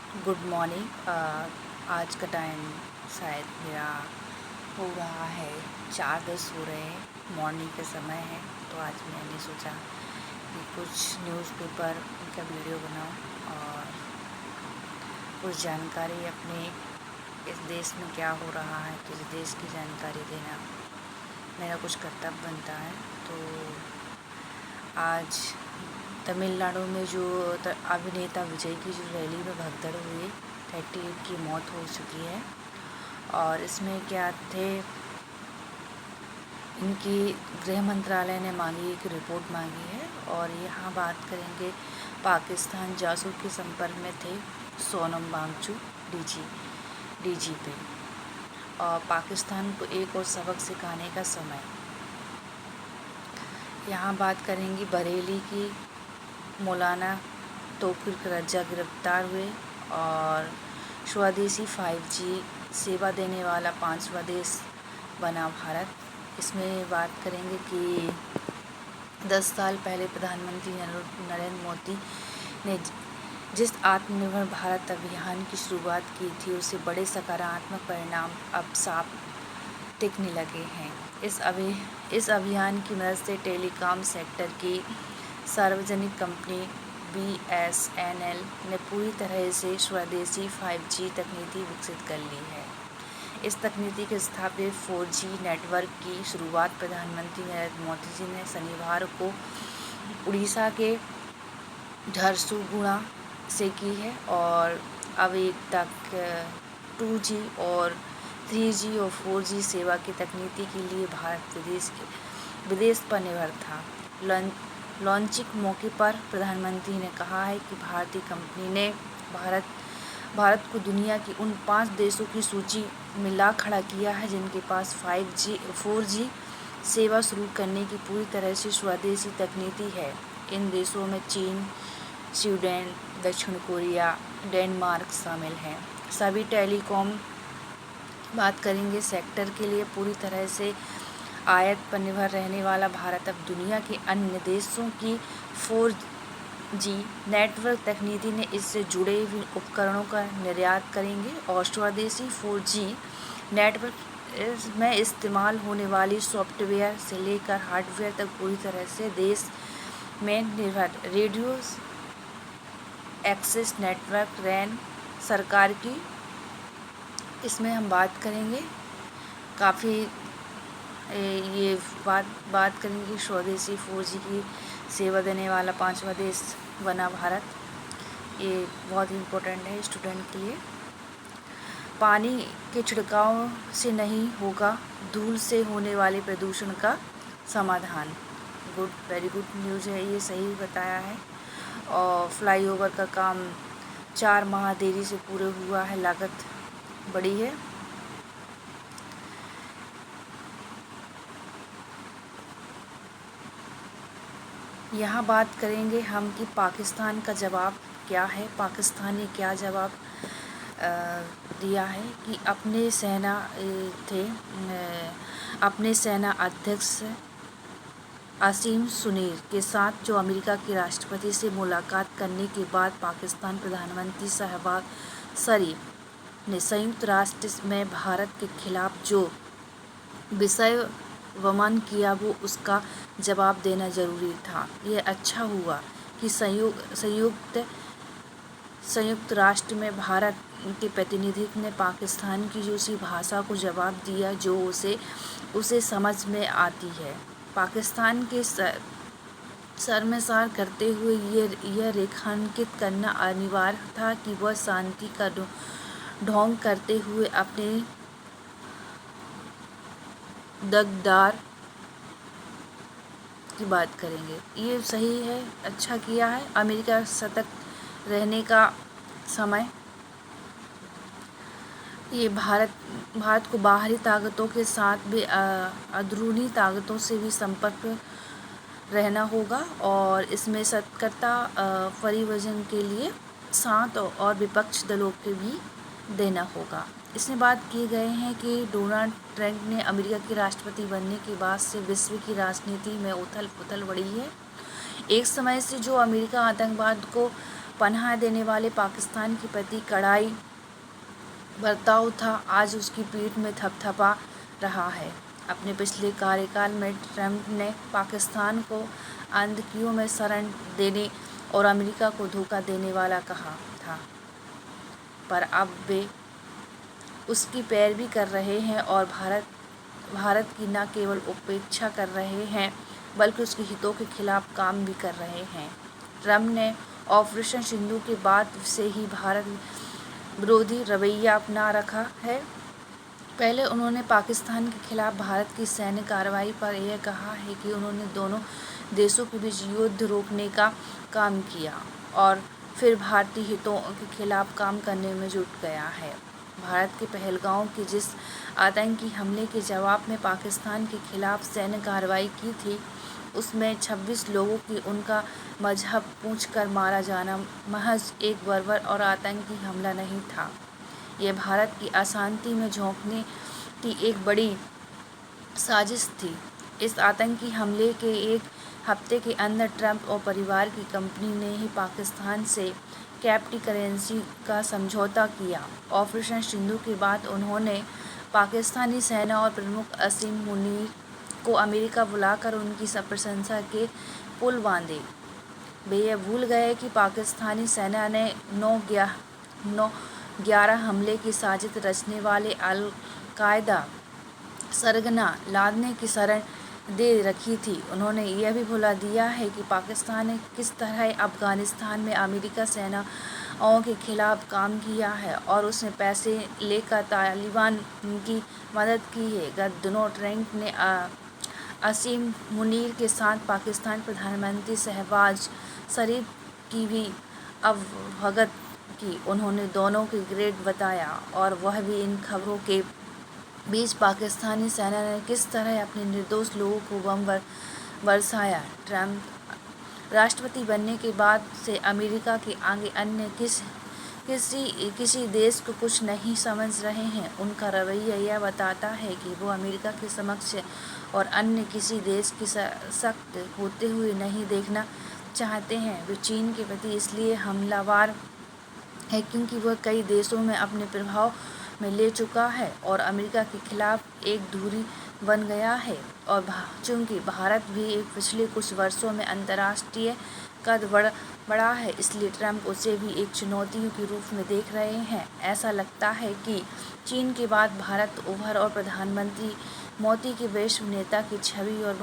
Good morning. आज का time शायद मेरा हो रहा है 4:10 हो रहे हैं, मॉर्निंग का समय है। तो आज मैंने सोचा कि कुछ न्यूज़पेपर का वीडियो बनाऊं और कुछ जानकारी अपने इस देश में क्या हो रहा है तो इस देश की जानकारी देना मेरा कुछ कर्तव्य बनता है। तो आज तमिलनाडु में जो अभिनेता विजय की जो रैली में भगदड़ हुई, 38 की मौत हो चुकी है। और इसमें क्या थे, इनकी गृह मंत्रालय ने मांगी एक रिपोर्ट मांगी है। और यहाँ बात करेंगे, पाकिस्तान जासूस के संपर्क में थे सोनम वांगचुक डीजीपी। और पाकिस्तान को एक और सबक सिखाने का समय। यहाँ बात करेंगी बरेली की मौलाना तौफीक रजा गिरफ्तार हुए और स्वदेशी 5G सेवा देने वाला 5वां देश बना भारत। इसमें बात करेंगे कि 10 साल पहले प्रधानमंत्री नरेंद्र मोदी ने जिस आत्मनिर्भर भारत अभियान की शुरुआत की थी, उससे बड़े सकारात्मक परिणाम अब साफ दिखने लगे हैं। इस अभियान की मदद से टेलीकॉम सेक्टर की सार्वजनिक कंपनी BSNL ने पूरी तरह से स्वदेशी 5G तकनीकी विकसित कर ली है। इस तकनीकी के स्थापित 4G नेटवर्क की शुरुआत प्रधानमंत्री नरेंद्र मोदी जी ने शनिवार को उड़ीसा के झारसुगुड़ा से की है। और अब एक तक 2G और 3G और 4G सेवा की तकनीकी के लिए भारत विदेश पर निर्भर था। लॉन्चिंग मौके पर प्रधानमंत्री ने कहा है कि भारतीय कंपनी ने भारत को दुनिया की उन 5 देशों की सूची में ला खड़ा किया है जिनके पास 4G सेवा शुरू करने की पूरी तरह से स्वदेशी तकनीकी है। इन देशों में चीन, स्वीडन, दक्षिण कोरिया, डेनमार्क शामिल हैं। सभी टेलीकॉम बात करेंगे सेक्टर के लिए पूरी तरह से आयात पर निर्भर रहने वाला भारत अब दुनिया के अन्य देशों की 4G नेटवर्क तकनीकी ने इससे जुड़े हुए उपकरणों का निर्यात करेंगे और स्वदेशी 4G नेटवर्क में इस्तेमाल होने वाली सॉफ्टवेयर से लेकर हार्डवेयर तक पूरी तरह से देश में निर्भर। रेडियो एक्सेस नेटवर्क रैन सरकार की, इसमें हम बात करेंगे काफ़ी ये बात करेंगे स्वदेशी 4G की सेवा देने वाला 5वां देश बना भारत। ये बहुत इम्पोर्टेंट है स्टूडेंट के लिए। पानी के छिड़काव से नहीं होगा धूल से होने वाले प्रदूषण का समाधान। वेरी गुड न्यूज़ है, ये सही बताया है। और फ्लाईओवर का काम 4 माह देरी से पूरे हुआ है, लागत बड़ी है। यहाँ बात करेंगे हम कि पाकिस्तान का जवाब क्या है। पाकिस्तान ने क्या जवाब दिया है कि अपने सेना अध्यक्ष आसिम सुनीर के साथ जो अमेरिका के राष्ट्रपति से मुलाकात करने के बाद पाकिस्तान प्रधानमंत्री शहबाज शरीफ ने संयुक्त राष्ट्र में भारत के खिलाफ जो विषय वमन किया वो उसका जवाब देना ज़रूरी था। यह अच्छा हुआ कि संयुक्त राष्ट्र में भारत के प्रतिनिधित्व ने पाकिस्तान की उसी भाषा को जवाब दिया जो उसे समझ में आती है। पाकिस्तान के शर्मसार करते हुए यह रेखांकित करना अनिवार्य था कि वह शांति का ढोंग करते हुए अपने दगदार की बात करेंगे। ये सही है, अच्छा किया है। अमेरिका सतर्क रहने का समय। ये भारत को बाहरी ताकतों के साथ भी अंदरूनी ताकतों से भी संपर्क रहना होगा और इसमें सतर्कता परिवर्तन के लिए साथ और विपक्ष दलों के भी देना होगा। इसमें बात की गए हैं कि डोनाल्ड ट्रंप ने अमेरिका के राष्ट्रपति बनने के बाद से विश्व की राजनीति में उथल पुथल बढ़ी है। एक समय से जो अमेरिका आतंकवाद को पनाह देने वाले पाकिस्तान के प्रति कड़ाई बर्ताव था, आज उसकी पीठ में थपथपा रहा है। अपने पिछले कार्यकाल में ट्रंप ने पाकिस्तान को आतंकियों में शरण देने और अमेरिका को धोखा देने वाला कहा था, पर अब वे उसकी पैरवी कर रहे हैं और भारत की न केवल उपेक्षा कर रहे हैं बल्कि उसके हितों के खिलाफ काम भी कर रहे हैं। ट्रंप ने ऑपरेशन सिंदूर के बाद से ही भारत विरोधी रवैया अपना रखा है। पहले उन्होंने पाकिस्तान के खिलाफ भारत की सैन्य कार्रवाई पर यह कहा है कि उन्होंने दोनों देशों के बीच युद्ध रोकने का काम किया और फिर भारतीय हितों के खिलाफ काम करने में जुट गया है। भारत के पहलगांव के जिस आतंकी हमले के जवाब में पाकिस्तान के खिलाफ सैन्य कार्रवाई की थी, उसमें 26 लोगों की उनका मजहब पूछकर मारा जाना महज एक बर्बर और आतंकी हमला नहीं था। यह भारत की अशांति में झोंकने की एक बड़ी साजिश थी। इस आतंकी हमले के एक हफ्ते के अंदर ट्रंप और परिवार की कंपनी ने ही पाकिस्तान से कैप्टिव करेंसी का समझौता किया। ऑपरेशन सिंदूर के बाद उन्होंने पाकिस्तानी सेना और प्रमुख असीम मुनीर को अमेरिका बुलाकर उनकी प्रशंसा के पुल बांधे। वे यह भूल गए कि पाकिस्तानी सेना ने 9/11 हमले की साजिश रचने वाले अल-कायदा सरगना लादने की शरण दे रखी थी। उन्होंने यह भी भुला दिया है कि पाकिस्तान ने किस तरह अफगानिस्तान में अमेरिका सेनाओं के खिलाफ काम किया है और उसने पैसे लेकर तालिबान की मदद की है। गत दिनों ट्रंप ने असीम मुनीर के साथ पाकिस्तान प्रधानमंत्री शहबाज शरीफ की भी अवगत की। उन्होंने दोनों को ग्रेट बताया और वह भी इन खबरों के बीच पाकिस्तानी सेना ने किस तरह अपने निर्दोष लोगों को बम बरसाया। ट्रंप राष्ट्रपति बनने के बाद से अमेरिका के आगे अन्य किसी देश को कुछ नहीं समझ रहे हैं। उनका रवैया यह बताता है कि वो अमेरिका के समक्ष और अन्य किसी देश की सख्त होते हुए नहीं देखना चाहते हैं। वे चीन के प्रति इसलिए हमलावर है क्योंकि वह कई देशों में अपने प्रभाव में ले चुका है और अमेरिका के खिलाफ एक धुरी बन गया है। और चूंकि भारत भी पिछले कुछ वर्षों में अंतर्राष्ट्रीय कद बढ़ा है, इसलिए ट्रंप उसे भी एक चुनौती के रूप में देख रहे हैं। ऐसा लगता है कि चीन के बाद भारत उभर और प्रधानमंत्री मोदी के वैश्व नेता की छवि और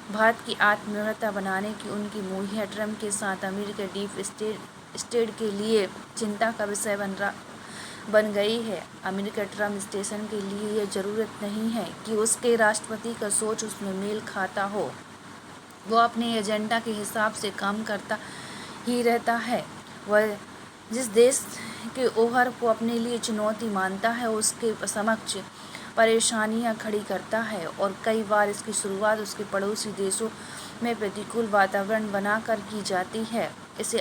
भारत की आत्मनिर्भरता बनाने की उनकी मुहिम ट्रंप के साथ अमेरिका डीप स्टेट के लिए चिंता का विषय बन गई है। अमेरिका ट्रंप स्टेशन के लिए यह जरूरत नहीं है कि उसके राष्ट्रपति का सोच उसमें मेल खाता हो। वो अपने एजेंडा के हिसाब से काम करता ही रहता है। वह जिस देश के ओहर को अपने लिए चुनौती मानता है उसके समक्ष परेशानियां खड़ी करता है और कई बार इसकी शुरुआत उसके पड़ोसी देशों में प्रतिकूल वातावरण बनाकर की जाती है। इसे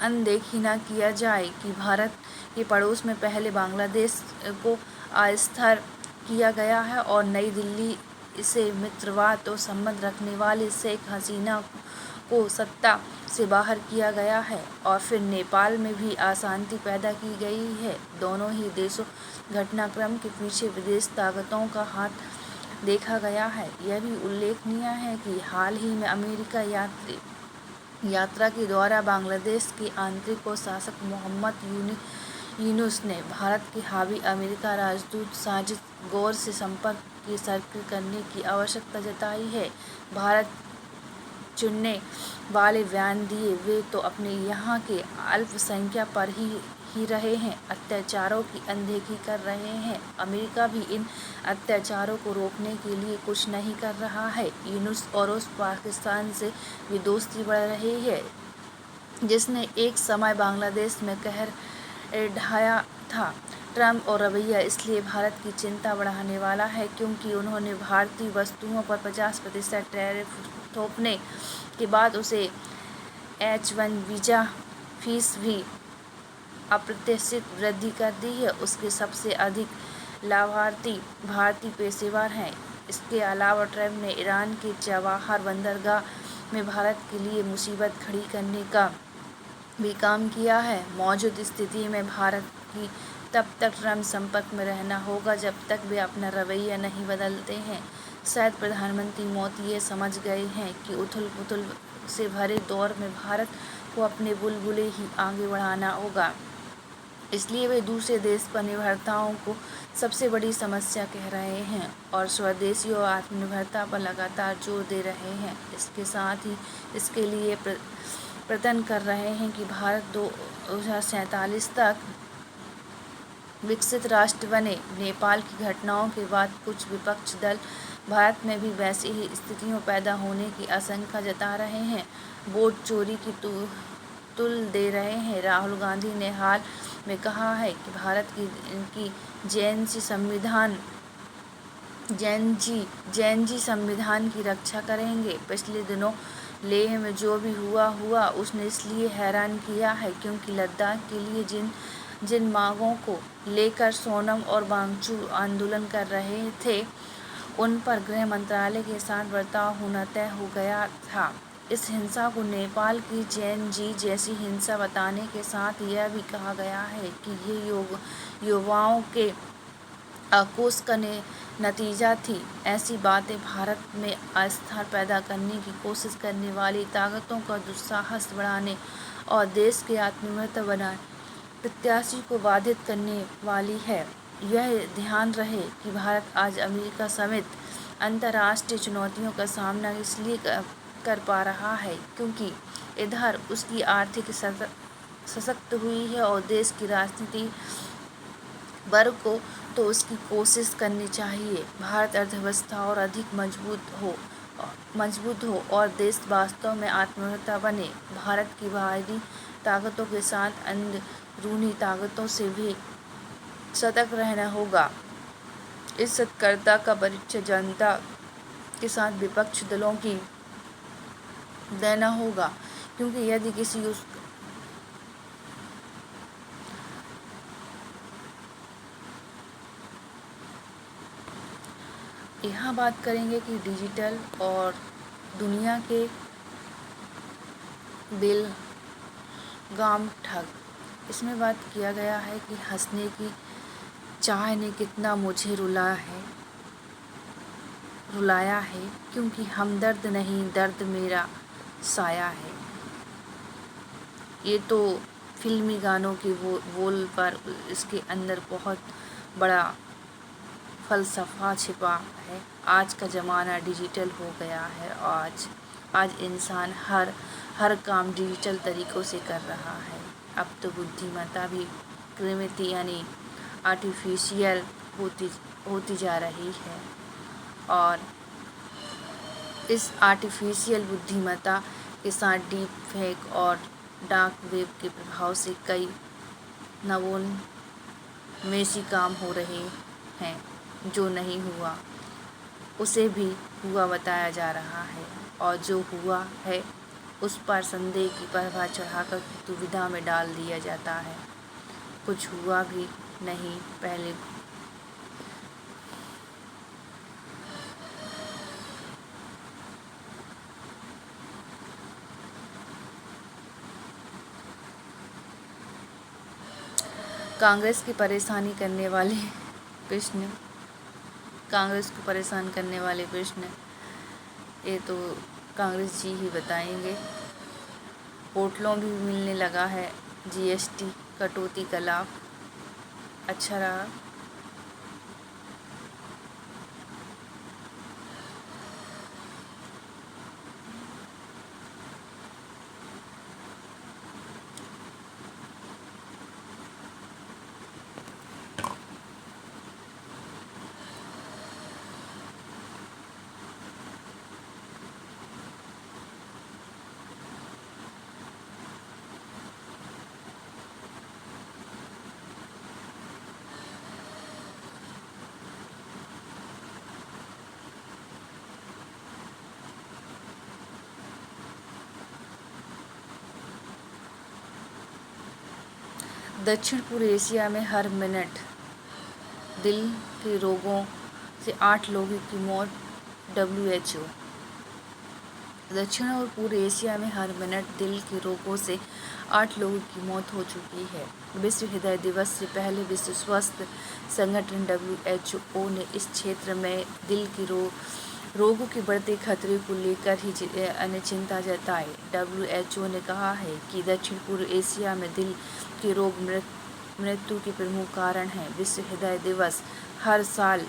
अनदेखी न किया जाए कि भारत के पड़ोस में पहले बांग्लादेश को अस्थिर किया गया है और नई दिल्ली से मित्रवत और संबंध रखने वाले शेख हसीना को सत्ता से बाहर किया गया है और फिर नेपाल में भी अशांति पैदा की गई है। दोनों ही देशों घटनाक्रम के पीछे विदेश ताकतों का हाथ देखा गया है। यह भी उल्लेखनीय है कि हाल ही में अमेरिका यात्रा के दौरान बांग्लादेश के आंतरिक और शासक मोहम्मद यूनुस ने भारत के हावी अमेरिका राजदूत साजिद गौर से संपर्क की सर्किल करने की आवश्यकता जताई है। भारत चुनने वाले बयान दिए वे तो अपने यहाँ के अल्पसंख्यक पर ही रहे हैं, अत्याचारों की अनदेखी कर रहे हैं। अमेरिका भी इन अत्याचारों को रोकने के लिए कुछ नहीं कर रहा है। यूनुस और उस पाकिस्तान से भी दोस्ती बढ़ रही है जिसने एक समय बांग्लादेश में कहर ढाया था। ट्रंप और रवैया इसलिए भारत की चिंता बढ़ाने वाला है क्योंकि उन्होंने भारतीय वस्तुओं पर 50% टैरिफ थोपने के बाद उसे H-1 वीज़ा फीस भी अप्रत्याशित वृद्धि कर दी है। उसके सबसे अधिक लाभार्थी भारतीय पेशेवर हैं। इसके अलावा ट्रंप ने ईरान के जवाहर बंदरगाह में भारत के लिए मुसीबत खड़ी करने का भी काम किया है। मौजूद स्थिति में भारत की तब तक ट्रम्प संपर्क में रहना होगा जब तक वे अपना रवैया नहीं बदलते हैं। शायद प्रधानमंत्री मोदी ये समझ गए हैं कि उथल-पुथल से भरे दौर में भारत को अपने बुलबुले ही आगे बढ़ाना होगा, इसलिए वे दूसरे देश पर निर्भरताओं को सबसे बड़ी समस्या कह रहे हैं और स्वदेशी और आत्मनिर्भरता पर लगातार जोर दे रहे हैं। इसके साथ ही इसके लिए प्रयत्न कर रहे हैं कि भारत 2047 तक विकसित राष्ट्र बने। नेपाल की घटनाओं के बाद कुछ विपक्ष दल भारत में भी वैसी ही स्थितियों पैदा होने की आशंका जता रहे हैं, वोट चोरी की तुल दे रहे हैं। राहुल गांधी ने हाल में कहा है कि भारत की जैन जी संविधान की रक्षा करेंगे। पिछले दिनों लेह में जो भी हुआ उसने इसलिए हैरान किया है क्योंकि लद्दाख के लिए जिन मांगों को लेकर सोनम और वांगचू आंदोलन कर रहे थे, उन पर गृह मंत्रालय के साथ बर्ताव होना तय हो गया था। इस हिंसा को नेपाल की जैन जी जैसी हिंसा बताने के साथ यह भी कहा गया है कि ये युवाओं के आक्रोश का नतीजा थी। ऐसी बातें भारत में आस्था पैदा करने की कोशिश करने वाली ताकतों का दुस्साहस बढ़ाने और देश के आत्मनिर्भरता बनाने प्रत्याशी को बाधित करने वाली है। यह ध्यान रहे कि भारत आज अमेरिका समेत अंतर्राष्ट्रीय चुनौतियों का सामना इसलिए कर पा रहा है क्योंकि इधर उसकी आर्थिक सशक्त हुई है और देश की राजनीति वर्ग को तो उसकी कोशिश करनी चाहिए भारत अर्थव्यवस्था और अधिक मजबूत हो और देश वास्तव में आत्मनिर्भर बने। भारत की बाहरी ताकतों के साथ अंदरूनी ताकतों से भी सतर्क रहना होगा। इस सतर्कता का परिचय जनता के साथ विपक्ष दलों की देना होगा क्योंकि यदि किसी यहाँ बात करेंगे कि डिजिटल और दुनिया के बेलगाम ठग। इसमें बात किया गया है कि हंसने की चाह ने कितना मुझे रुलाया है क्योंकि हमदर्द नहीं दर्द मेरा साया है। ये तो फिल्मी गानों के बोल पर इसके अंदर बहुत बड़ा फलसफा छिपा है। आज का ज़माना डिजिटल हो गया है और आज इंसान हर काम डिजिटल तरीक़ों से कर रहा है। अब तो बुद्धिमत्ता भी कृत्रिम यानी आर्टिफिशियल होती जा रही है और इस आर्टिफिशियल बुद्धिमत्ता के साथ डीप फेक और डार्क वेब के प्रभाव से कई नवोन्मेषी काम हो रहे हैं। जो नहीं हुआ उसे भी हुआ बताया जा रहा है और जो हुआ है उस पर संदेह की प्रभाव चढ़ाकर दुविधा में डाल दिया जाता है। कुछ हुआ भी नहीं पहले कांग्रेस को परेशान करने वाले प्रश्न ये तो कांग्रेस जी ही बताएंगे। होटलों भी मिलने लगा है जीएसटी कटौती का लाभ। अच्छा रहा। दक्षिण पूर्व एशिया में हर मिनट दिल के रोगों से 8 लोगों की मौत। WHO दक्षिण और पूर्व एशिया में हर मिनट दिल के रोगों से 8 लोगों की मौत हो चुकी है। विश्व हृदय दिवस से पहले विश्व स्वास्थ्य संगठन WHO ने इस क्षेत्र में दिल के रोगों के बढ़ते खतरे को लेकर ही चिंता जताई। WHO ने कहा है कि दक्षिण पूर्व एशिया में दिल के रोग मृत्यु के प्रमुख कारण हैं। विश्व हृदय दिवस हर साल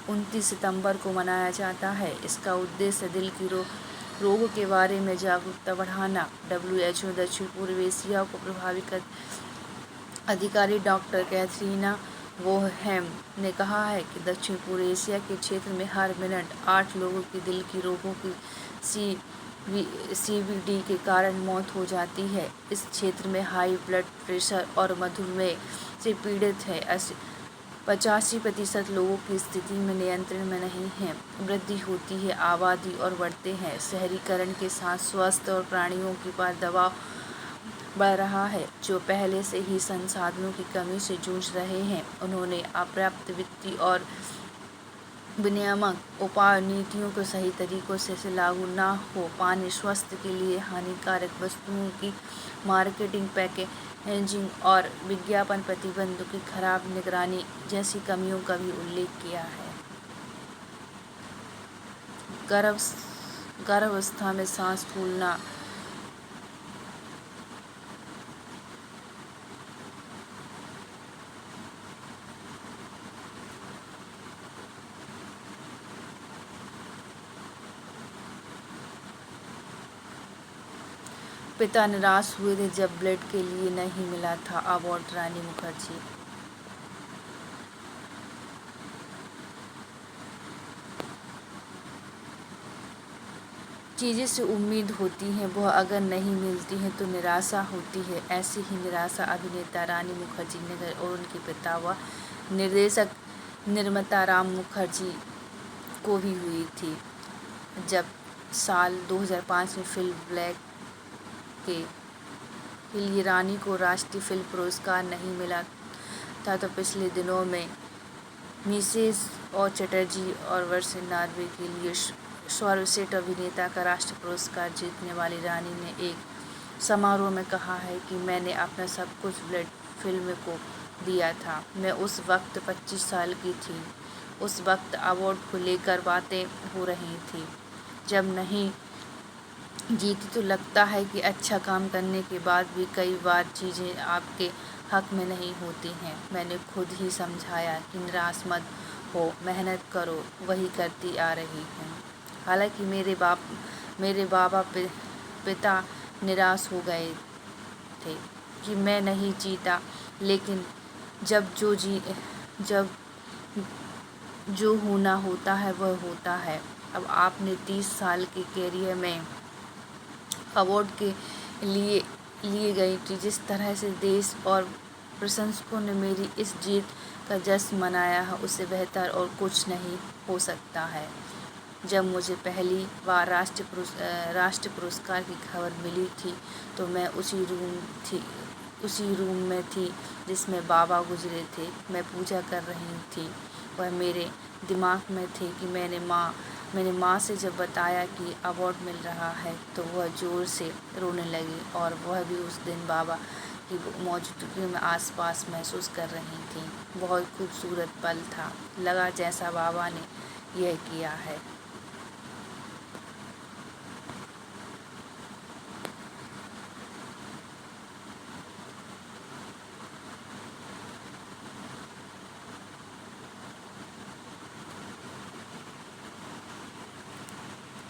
29 सितंबर को मनाया जाता है। इसका उद्देश्य दिल की रोगों के बारे में जागरूकता बढ़ाना। WHO दक्षिण पूर्व एशिया को प्रभावित अधिकारी डॉक्टर कैथरीना वोहेम ने कहा है कि दक्षिण पूर्व एशिया के क्षेत्र में हर मिनट 8 लोगों की दिल की रोगों की CVD के कारण मौत हो जाती है। इस क्षेत्र में हाई ब्लड प्रेशर और मधुमेह से पीड़ित है। 85% लोगों की स्थिति में नियंत्रण में नहीं है। वृद्धि होती है आबादी और बढ़ते हैं शहरीकरण के साथ स्वास्थ्य और प्राणियों के पर दबाव बढ़ रहा है, जो पहले से ही संसाधनों की कमी से जूझ रहे हैं। उन्होंने अपर्याप्त वित्तीय और विनियामक उपाय नीतियों को सही तरीकों से लागू न हो पाने, स्वास्थ्य के लिए हानिकारक वस्तुओं की मार्केटिंग, पैकेजिंग और विज्ञापन प्रतिबंधों की खराब निगरानी जैसी कमियों का भी उल्लेख किया है। गर्भावस्था में सांस फूलना पिता निराश हुए थे जब ब्लड के लिए नहीं मिला था। अवार्ड रानी मुखर्जी। चीज़ें से उम्मीद होती हैं, वह अगर नहीं मिलती हैं तो निराशा होती है। ऐसी ही निराशा अभिनेता रानी मुखर्जी ने और उनके पिता व निर्देशक निर्माता राम मुखर्जी को भी हुई थी, जब साल 2005 में फिल्म ब्लैक के लिए रानी को राष्ट्रीय फिल्म पुरस्कार नहीं मिला था, तो पिछले दिनों में मिसेस और चटर्जी और वर्ष नॉर्वे के लिए सर्वश्रेष्ठ अभिनेता का राष्ट्रीय पुरस्कार जीतने वाली रानी ने एक समारोह में कहा है कि मैंने अपना सब कुछ ब्लड फिल्म को दिया था। मैं उस वक्त 25 साल की थी। उस वक्त अवार्ड को लेकर बातें हो रही थी। जब नहीं जीती तो लगता है कि अच्छा काम करने के बाद भी कई बार चीज़ें आपके हक में नहीं होती हैं। मैंने खुद ही समझाया कि निराश मत हो, मेहनत करो, वही करती आ रही हूँ। हालांकि मेरे पिता निराश हो गए थे कि मैं नहीं जीता, लेकिन जब जो होना होता है वह होता है। अब आपने 30 साल के कैरियर में अवार्ड के लिए गई थी। जिस तरह से देश और प्रशंसकों ने मेरी इस जीत का जश्न मनाया है, उससे बेहतर और कुछ नहीं हो सकता है। जब मुझे पहली बार राष्ट्रीय पुरस्कार की खबर मिली थी तो मैं उसी रूम में थी जिसमें बाबा गुजरे थे। मैं पूजा कर रही थी। वह मेरे दिमाग में थे कि मैंने माँ से जब बताया कि अवार्ड मिल रहा है तो वह ज़ोर से रोने लगी, और वह भी उस दिन बाबा की मौजूदगी में आसपास महसूस कर रही थी। बहुत खूबसूरत पल था। लगा जैसा बाबा ने यह किया है।